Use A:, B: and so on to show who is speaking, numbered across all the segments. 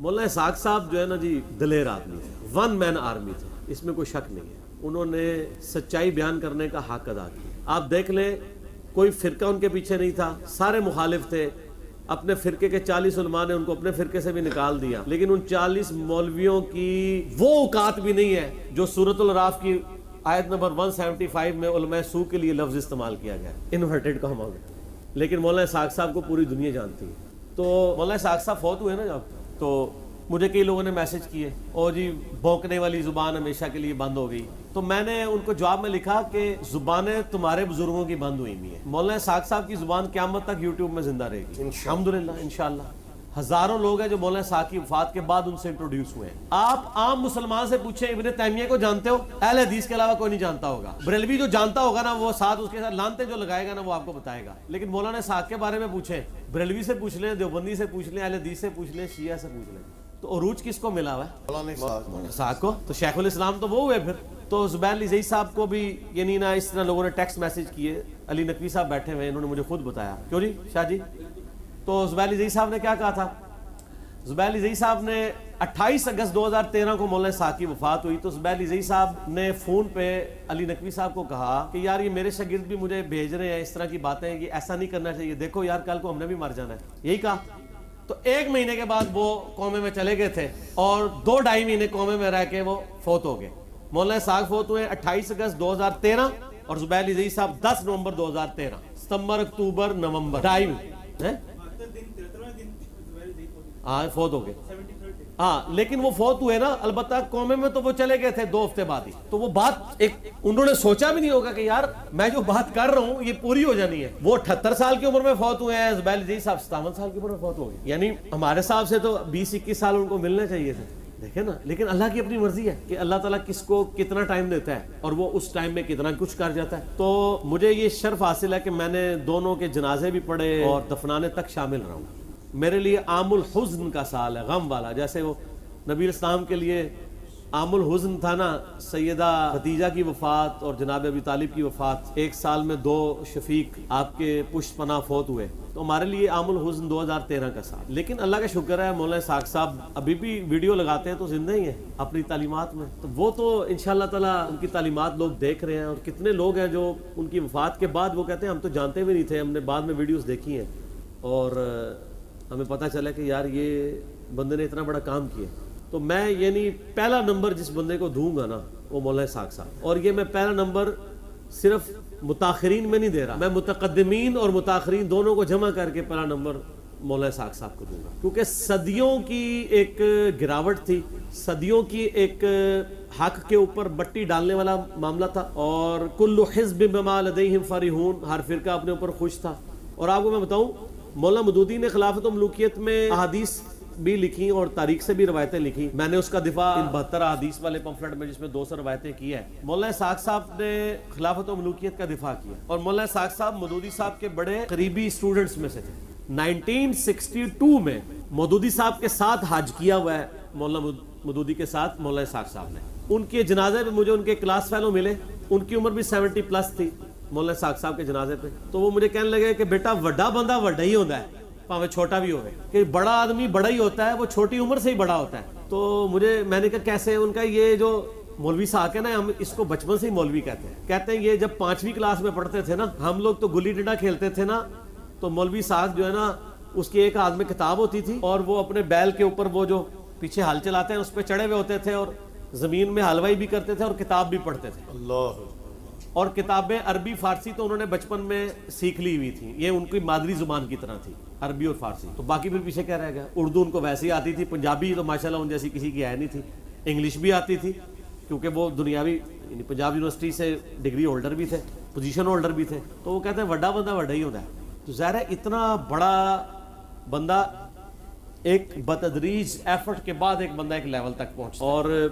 A: مولانا اسحاق صاحب جو ہے نا جی دلیر آدمی تھے, ون مین آرمی تھے, اس میں کوئی شک نہیں ہے. انہوں نے سچائی بیان کرنے کا حق ادا کیا. آپ دیکھ لیں کوئی فرقہ ان کے پیچھے نہیں تھا, سارے مخالف تھے. اپنے فرقے کے 40 علماء نے ان کو اپنے فرقے سے بھی نکال دیا, لیکن ان 40 مولویوں کی وہ اوقات بھی نہیں ہے جو سورۃ الاعراف کی آیت نمبر 175 میں علماء سو کے لیے لفظ استعمال کیا گیا, انورٹڈ کا ہم. لیکن مولانا اسحاق صاحب کو پوری دنیا جانتی ہے. تو مولانا اسحاق صاحب فوت ہوئے نا جب, تو مجھے کئی لوگوں نے میسج کیے اور جی بھونکنے والی زبان ہمیشہ کے لیے بند ہو گئی. تو میں نے ان کو جواب میں لکھا کہ زبانیں تمہارے بزرگوں کی بند ہوئی ہیں, مولانا اسحاق صاحب کی زبان قیامت تک یوٹیوب میں زندہ رہے گی الحمدللہ انشاءاللہ. ہزاروں لوگ ہیں جو مولانا اسحاق کی وفات کے بعد ان سے انٹروڈیوس ہوئے ہیں. آپ عام مسلمان سے پوچھیں ابن تیمیہ کو جانتے ہو؟ اہل حدیث کے علاوہ کوئی نہیں جانتا ہوگا. بریلوی جو جانتا ہوگا نا وہ ساتھ اس کے ساتھ لانتے جو لگائے گا نا وہ آپ کو بتائے گا. لیکن مولانا اسحاق کے بارے میں پوچھیں, بریلوی سے پوچھ لیں, دیوبندی سے پوچھ لیں, اہل حدیث سے پوچھ لیں, شیعہ سے پوچھ لیں, تو عروج کس کو ملا ہوا ہے؟ مولانا اسحاق کو. تو شیخ الاسلام تو وہ ہوئے. پھر تو زبیر علی زئی صاحب کو بھی یعنی نا اس طرح لوگوں نے ٹیکسٹ میسج کیے. علی نقوی صاحب بیٹھے ہوئے, انہوں نے مجھے خود بتایا. کیوں جی شاہ جی؟ تو زبیر علی زئی صاحب نے کیا کہا تھا؟ زبیر علی زئی صاحب نے 28 اگست 2013 کو مولانا اسحاق کی وفات ہوئی. تو زبیر علی زئی صاحب نے فون پہ علی نقوی صاحب کو کہا کہ یار یہ میرے شاگرد بھی مجھے بھیج رہے ہیں اس طرح کی باتیں, یہ ایسا نہیں کرنا چاہیے, دیکھو یار کل کو ہم نے بھی مر جانا ہے. یہی کہا. تو 1 مہینے کے بعد وہ قومے میں چلے گئے تھے اور 2-2.5 مہینے قومے میں رہ کے وہ فوت ہو گئے. مولانا اسحاق فوت ہوئے 28 اگست 2013 اور زبیر علی زئی صاحب 10 نومبر 2013. ستمبر, اکتوبر, نومبر, 2.5 ہاں فوت ہو گئے. ہاں لیکن وہ فوت ہوئے نا, البتہ قومے میں تو وہ چلے گئے تھے 2 ہفتے بعد ہی. تو وہ بات ایک انہوں نے سوچا بھی نہیں ہوگا کہ یار میں جو بات کر رہا ہوں یہ پوری ہو جانی ہے. وہ 78 سال کی عمر میں فوت ہوئے ہیں, زبیر علی زئی صاحب 57 سال کی عمر میں فوت ہو گئے. یعنی ہمارے صاحب سے تو 20-21 سال ان کو ملنے چاہیے تھے. دیکھیں نا, لیکن اللہ کی اپنی مرضی ہے کہ اللہ تعالیٰ کس کو کتنا ٹائم دیتا ہے اور وہ اس ٹائم میں کتنا کچھ کر جاتا ہے. تو مجھے یہ شرف حاصل ہے کہ میں نے دونوں کے جنازے بھی پڑھے اور دفنانے تک شامل رہا ہوں. میرے لیے عام الحزن کا سال ہے, غم والا. جیسے وہ نبی اسلام کے لیے عام الحزن تھا نا, سیدہ خدیجہ کی وفات اور جناب ابی طالب کی وفات, 1 سال میں 2 شفیق آپ کے پشت پناہ فوت ہوئے. تو ہمارے لیے عام الحزن 2013 کا سال. لیکن اللہ کا شکر ہے مولانا اسحاق صاحب ابھی بھی ویڈیو لگاتے ہیں تو زندہ ہی ہیں اپنی تعلیمات میں. تو وہ تو انشاءاللہ تعالیٰ ان کی تعلیمات لوگ دیکھ رہے ہیں. اور کتنے لوگ ہیں جو ان کی وفات کے بعد وہ کہتے ہیں ہم تو جانتے بھی نہیں تھے, ہم نے بعد میں ویڈیوز دیکھی ہیں اور ہمیں پتہ چلا کہ یار یہ بندے نے اتنا بڑا کام کیا. تو میں یعنی پہلا نمبر جس بندے کو دوں گا نا وہ مولانا اسحاق صاحب. اور یہ میں پہلا نمبر صرف متاخرین میں نہیں دے رہا, میں متقدمین اور متاخرین دونوں کو جمع کر کے پہلا نمبر مولانا اسحاق صاحب کو دوں گا. کیونکہ صدیوں کی ایک گراوٹ تھی, صدیوں کی ایک حق کے اوپر بٹی ڈالنے والا معاملہ تھا. اور کل حزب بما لدیہم فرحون, ہر فرقہ اپنے اوپر خوش تھا. اور آپ کو میں بتاؤں, مولانا مودودی نے خلافت و ملوکیت میں احادیث بھی لکھی اور تاریخ سے بھی روایتیں لکھی. میں نے اس کا دفاع 72 احادیث والے پمفلٹ میں جس میں 200 روایتیں کی ہے. مولانا اسحاق صاحب نے خلافت و ملوکیت کا دفاع کیا. اور مولانا اسحاق صاحب مودودی صاحب کے بڑے قریبی اسٹوڈنٹس میں سے تھے. 1962 میں مودودی صاحب کے ساتھ حج کیا ہوا ہے مولانا مودودی کے ساتھ مولانا اسحاق صاحب نے. ان کے جنازے پہ مجھے ان کے کلاس فیلو ملے, ان کی عمر بھی 70+ تھی مولانا اسحاق صاحب کے جنازے پہ. تو وہ مجھے کہنے لگے کہ بیٹا وڈا بندہ وڈا ہی ہوتا ہے, پاوے چھوٹا بھی ہوئے, کہ بڑا آدمی بڑا ہی ہوتا ہے, وہ چھوٹی عمر سے ہی بڑا ہوتا ہے. تو میں نے کہا کیسے؟ ان کا یہ جو مولوی صاحب ہے نا, ہم اس کو بچپن سے ہی مولوی کہتے ہیں یہ جب 5ویں کلاس میں پڑھتے تھے نا, ہم لوگ تو گلی ڈنڈا کھیلتے تھے نا, تو مولوی صاحب جو ہے نا اس کی ایک ہاتھ میں کتاب ہوتی تھی اور وہ اپنے بیل کے اوپر وہ جو پیچھے ہل چلاتے ہیں اس پہ چڑھے ہوئے ہوتے تھے اور زمین میں حلوائی بھی کرتے تھے اور کتاب بھی پڑھتے تھے. اللہ. اور کتابیں عربی فارسی تو انہوں نے بچپن میں سیکھ لی ہوئی تھی, یہ ان کی مادری زبان کی طرح تھی عربی اور فارسی. تو باقی پھر پیچھے کیا رہ گیا؟ اردو ان کو ویسے ہی آتی تھی, پنجابی تو ماشاءاللہ ان جیسی کسی کی ہے نہیں تھی, انگلش بھی آتی تھی کیونکہ وہ دنیاوی یعنی پنجاب یونیورسٹی سے ڈگری ہولڈر بھی تھے, پوزیشن ہولڈر بھی تھے. تو وہ کہتے ہیں وڈا بندہ وڈا ہی ہوتا ہے. تو ظاہر ہے اتنا بڑا بندہ ایک بتدریج ایفرٹ کے بعد ایک بندہ ایک لیول تک پہنچتا. اور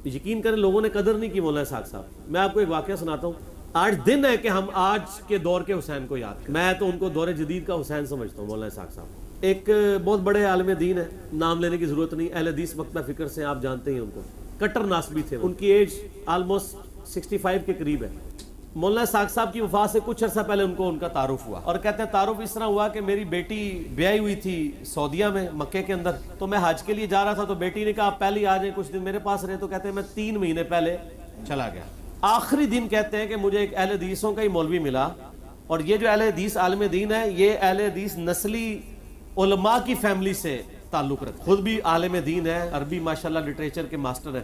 A: یقین کریں لوگوں نے قدر نہیں کی مولانا اسحاق صاحب. میں آپ کو ایک واقعہ سناتا ہوں. آج دن ہے کہ ہم آج کے دور کے حسین کو یاد کریں. میں تو ان کو دور جدید کا حسین سمجھتا ہوں. مولانا اسحاق صاحب ایک بہت بڑے عالم دین ہے, نام لینے کی ضرورت نہیں, اہل حدیث مکتبہ فکر سے آپ جانتے ہیں ان کو. کٹر ناسبی تھے, ان کی ایج آلموسٹ 65 کے قریب ہے. مولانا اسحاق صاحب کی وفات سے کچھ عرصہ پہلے ان کو ان کا تعارف ہوا، اور کہتے ہیں تعارف اس طرح ہوا کہ میری بیٹی بیاہی ہوئی تھی سعودیہ میں مکے کے اندر، تو میں حج کے لیے جا رہا تھا، تو بیٹی نے کہا آپ پہلے ہی آ جائیں کچھ دن میرے پاس رہے، تو کہتے ہیں میں 3 مہینے پہلے چلا گیا۔ آخری دن کہتے ہیں کہ مجھے ایک اہل حدیثوں کا ہی مولوی ملا، اور یہ جو اہل حدیث عالم دین ہے یہ اہل حدیث نسلی علماء کی فیملی سے تعلق رکھتا، خود بھی عالم دین ہے، عربی ماشاءاللہ لٹریچر کے ماسٹر ہے۔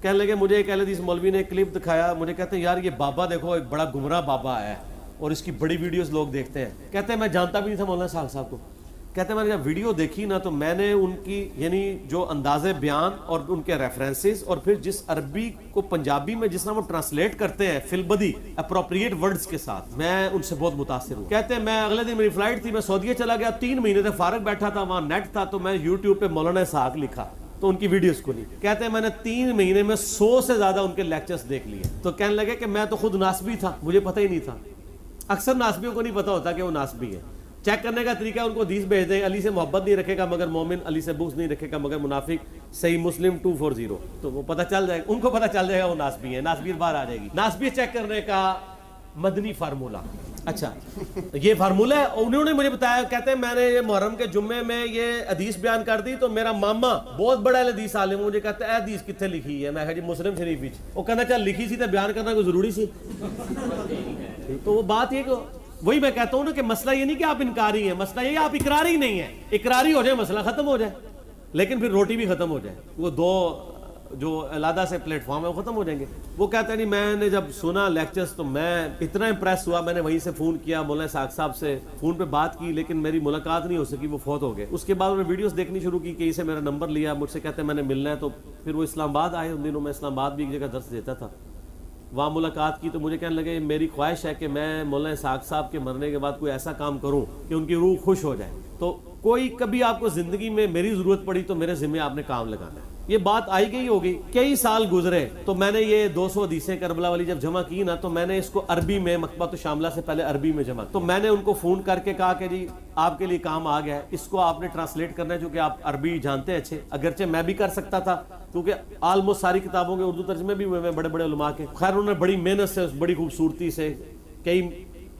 A: کہنے لگے مجھے ایک اہل حدیث مولوی نے کلپ دکھایا، مجھے کہتے ہیں یار یہ بابا دیکھو ایک بڑا گمراہ بابا ہے اور اس کی بڑی ویڈیوز لوگ دیکھتے ہیں۔ کہتے ہیں میں جانتا بھی نہیں تھا مولانا اسحاق صاحب کو، کہتے ہیں میں نے جب ویڈیو دیکھی نا تو میں نے ان کی یعنی جو انداز بیان اور ان کے ریفرنسز اور پھر جس عربی کو پنجابی میں جس طرح وہ ٹرانسلیٹ کرتے ہیں فی البدی اپروپریٹ ورڈز کے ساتھ، میں ان سے بہت متاثر ہوں۔ کہتے ہیں میں اگلے دن میری فلائٹ تھی، میں سعودیہ چلا گیا، 3 مہینے سے فارغ بیٹھا تھا، وہاں نیٹ تھا، تو میں یوٹیوب پہ مولانا اسحاق لکھا تو ان کی ویڈیوز کو لی۔ کہتے ہیں میں نے 3 مہینے میں 100 سے زیادہ ان کے لیکچرز دیکھ لیے، تو کہنے لگے کہ میں تو خود ناسبی تھا، مجھے پتہ ہی نہیں تھا۔ اکثر ناسبیوں کو نہیں پتہ ہوتا کہ وہ ناسبی ہے۔ چیک کرنے کا طریقہ ان کو حدیث بھیج دیں، علی سے محبت نہیں رکھے گا مگر مومن، علی سے بغض نہیں رکھے گا مگر منافق، صحیح مسلم 240، تو وہ پتہ چل جائے گا، ان کو پتہ چل جائے گا وہ ناسبی ہیں، ناسبیت باہر آ جائے گی۔ ناسبی چیک کرنے کا مدنی فارمولہ، اچھا یہ فارمولہ ہے، انہوں نے مجھے بتایا، کہتے ہیں میں نے یہ محرم کے جمعے میں یہ حدیث بیان کر دی، تو میرا ماما بہت بڑا حدیث عالم مجھے کہتا ہے اے حدیث کتنے لکھی ہے، میں کہا جی مسلم شریف وچ، وہ کہنا چل لکھی سی تو بیان کرنا کوئی ضروری سی، تو وہ بات یہ کہ وہی میں کہتا ہوں نا کہ مسئلہ یہ نہیں کہ آپ انکاری ہیں، مسئلہ یہ آپ اقراری نہیں ہیں، اقراری ہو جائے مسئلہ ختم ہو جائے، لیکن پھر روٹی بھی ختم ہو جائے، وہ 2 جو علیحدہ سے پلیٹ فارم ہے وہ ختم ہو جائیں گے۔ وہ کہتے ہیں نہیں میں نے جب سنا لیکچرز تو میں اتنا امپریس ہوا، میں نے وہیں سے فون کیا مولانا اسحاق صاحب سے، فون پہ بات کی لیکن میری ملاقات نہیں ہو سکی، وہ فوت ہو گئے۔ اس کے بعد انہوں نے ویڈیوز دیکھنی شروع کی، کہیں سے میرا نمبر لیا، مجھ سے کہتے ہیں میں نے ملنا ہے، تو پھر وہ اسلام آباد آئے، ان دنوں میں اسلام آباد بھی ایک جگہ درس دیتا تھا، وہاں ملاقات کی، تو مجھے کہنے لگے میری خواہش ہے کہ میں مولانا اسحاق صاحب کے مرنے کے بعد کوئی ایسا کام کروں کہ ان کی روح خوش ہو جائے، تو کوئی کبھی آپ کو زندگی میں میری ضرورت پڑی تو میرے ذمہ آپ نے کام لگانا ہے۔ یہ بات آئی گئی ہوگی، کئی سال گزرے تو میں نے یہ 200 حدیثیں کربلا والی جب جمع کی نا، تو میں نے اس کو عربی میں مکتبۃ الشاملہ سے پہلے عربی میں جمع، تو میں نے ان کو فون کر کے کہا کہ جی آپ کے لیے کام آ گیا ہے، اس کو آپ نے ٹرانسلیٹ کرنا ہے، چونکہ آپ عربی جانتے ہیں اچھے، اگرچہ میں بھی کر سکتا تھا کیونکہ آلموسٹ ساری کتابوں کے اردو ترجمے بھی ہوئے ہیں بڑے بڑے علماء کے، خیر انہوں نے بڑی محنت سے بڑی خوبصورتی سے کئی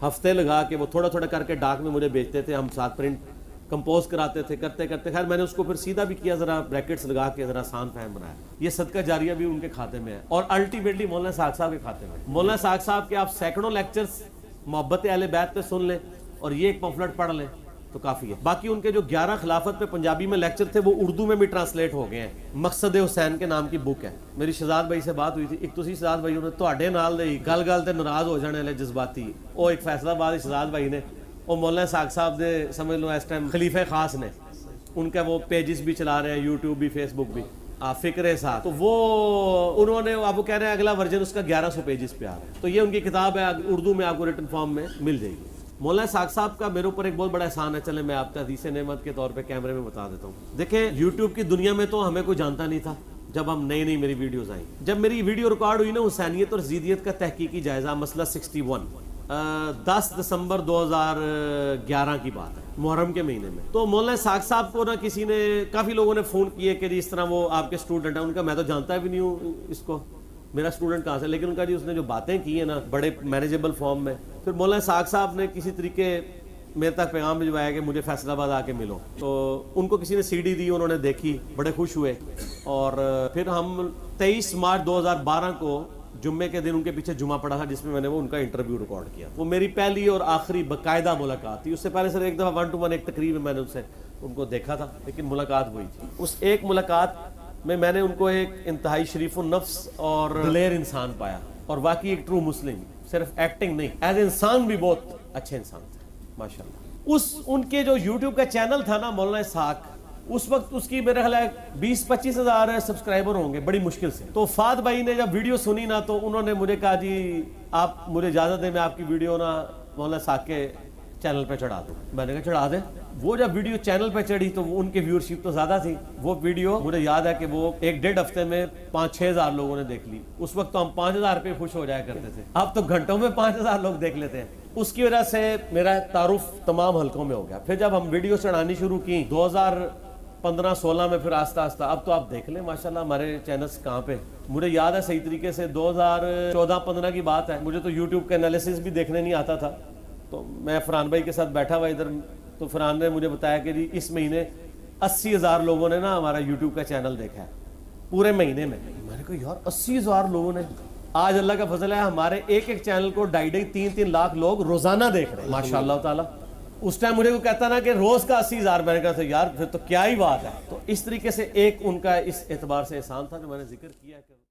A: ہفتے لگا کے وہ تھوڑا تھوڑا کر کے ڈاک میں مجھے بھیجتے تھے، ہم ساتھ پرنٹ کمپوز کراتے تھے، کرتے کرتے خیر میں نے اس کو پھر سیدھا بھی کیا، ذرا بریکٹس لگا کے ذرا آسان فہم بنایا۔ یہ صدقہ جاریہ بھی ان کے کھاتے میں ہے، اور الٹیمیٹلی مولانا اسحاق صاحب کے کھاتے میں۔ مولانا اسحاق صاحب کے آپ سینکڑوں لیکچرز محبت اہل بیت پہ سن لیں اور یہ ایک پمفلٹ پڑھ لیں تو کافی ہے۔ باقی ان کے جو 11 خلافت پہ پنجابی میں لیکچر تھے وہ اردو میں بھی ٹرانسلیٹ ہو گئے ہیں، مقصد حسین کے نام کی بک ہے۔ میری شہزاد بھائی سے بات ہوئی تھی، ایک تسی شہزاد بھائی انہوں نے تواڈے نال دے گل گل تے ناراض ہو جانے والے جذباتی، وہ ایک فیصلہ آباد شہزاد بھائی نے، وہ مولانا اسحاق صاحب دے سمجھ لو اس ٹائم خلیفہ خاص نے، ان کا وہ پیجز بھی چلا رہے ہیں، یوٹیوب بھی فیس بک بھی، فکر ساتھ، تو وہ انہوں نے آپ کو کہہ رہے ہیں اگلا ورژن اس کا 1100 پیجز پہ آ رہا ہے، تو یہ ان کی کتاب ہے، اردو میں آپ کو ریٹن فارم میں مل جائے گی۔ مولانا اسحاق صاحب کا میرے اوپر ایک بہت بڑا احسان ہے، چلیں میں آپ کا حدیث نعمت کے طور پہ کیمرے میں بتا دیتا ہوں۔ دیکھیں یوٹیوب کی دنیا میں تو ہمیں کوئی جانتا نہیں تھا جب ہم نئی میری ویڈیوز آئیں، جب میری ویڈیو ریکارڈ ہوئی نا حسینیت اور زیدیت کا تحقیقی جائزہ مسئلہ 61، 10 دسمبر 2011 کی بات ہے، محرم کے مہینے میں، تو مولانا اسحاق صاحب کو نا کسی نے، کافی لوگوں نے فون کیے کہ اس طرح وہ آپ کے اسٹوڈنٹ ہیں، ان کا میں تو جانتا بھی نہیں ہوں اس کو، میرا اسٹوڈنٹ کہاں سے، لیکن ان کا جی اس نے جو باتیں کی ہیں نا بڑے مینیجیبل فارم میں، پھر مولانا اسحاق صاحب نے کسی طریقے میرے تک پیغام بھجوایا کہ مجھے فیصل آباد آ کے ملو، تو ان کو کسی نے سی ڈی دی، انہوں نے دیکھی، بڑے خوش ہوئے، اور پھر ہم 23 مارچ 2012 کو جمعے کے دن ان کے پیچھے جمعہ پڑا تھا جس میں نے وہ ان کا انٹرویو ریکارڈ کیا، وہ میری پہلی اور آخری باقاعدہ ملاقات تھی، اس سے پہلے سر ایک دفعہ 1 to 1 ایک تقریب میں نے ان کو دیکھا تھا، لیکن ملاقات ہوئی تھی۔ اس ایک ملاقات میں نے ان کو ایک انتہائی شریف النفس اور دلیر انسان پایا، اور واقعی ایک ٹرو مسلم، صرف ایکٹنگ نہیں، ایز انسان بھی بہت اچھے انسان تھے ماشاءاللہ۔ ان کے جو یوٹیوب کا چینل تھا نا مولانا اسحاق، اس وقت اس کی میرے خیال ہے 20-25 ہزار سبسکرائبر ہوں گے بڑی مشکل سے، تو فات بھائی نے جب ویڈیو سنی نا تو انہوں نے مجھے کہا جی آپ مجھے اجازت دیں میں آپ کی ویڈیو نا مولانا اسحاق کے چینل پہ چڑھا دوں، میں نے کہا چڑھا دیں۔ وہ جب ویڈیو چینل پہ چڑھی تو ان کی ویورشپ تو زیادہ تھی، وہ ویڈیو مجھے یاد ہے کہ وہ 1-1.5 ہفتے میں 5-6 ہزار لوگوں نے دیکھ لی، اس وقت تو ہم 5000 پہ خوش ہو جایا کرتے تھے، اب تو گھنٹوں میں 5000 لوگ دیکھ لیتے ہیں۔ اس کی وجہ سے میرا تعارف تمام حلقوں میں ہو گیا۔ پھر جب ہم ویڈیو چڑھانی شروع کی 15-16 میں پھر آہستہ آہستہ اب تو آپ دیکھ لیں ماشاءاللہ ہمارے چینلز کہاں پہ. مجھے یاد ہے صحیح طریقے سے 2014-15 کی بات ہے, مجھے تو یوٹیوب کا انالیسس بھی دیکھنے نہیں آتا تھا. تو میں فرحان بھائی کے ساتھ بیٹھا ہوا ادھر, تو فرحان نے مجھے بتایا کہ جی اس مہینے 80,000 لوگوں نے نا ہمارا یوٹیوب کا چینل دیکھا ہے پورے مہینے میں. میں نے کہا یار 80,000 لوگوں نے. آج اللہ کا فضل ہے ہمارے ایک ایک چینل کو 2.5-3 لاکھ لوگ روزانہ دیکھ رہے ہیں ماشاء اللہ تعالیٰ. اس ٹائم مجھے وہ کہتا نا کہ روز کا 80,000, میں نے کہا تھا یار پھر تو کیا ہی بات ہے. تو اس طریقے سے ایک ان کا اس اعتبار سے احسان تھا جو میں نے ذکر کیا ہے.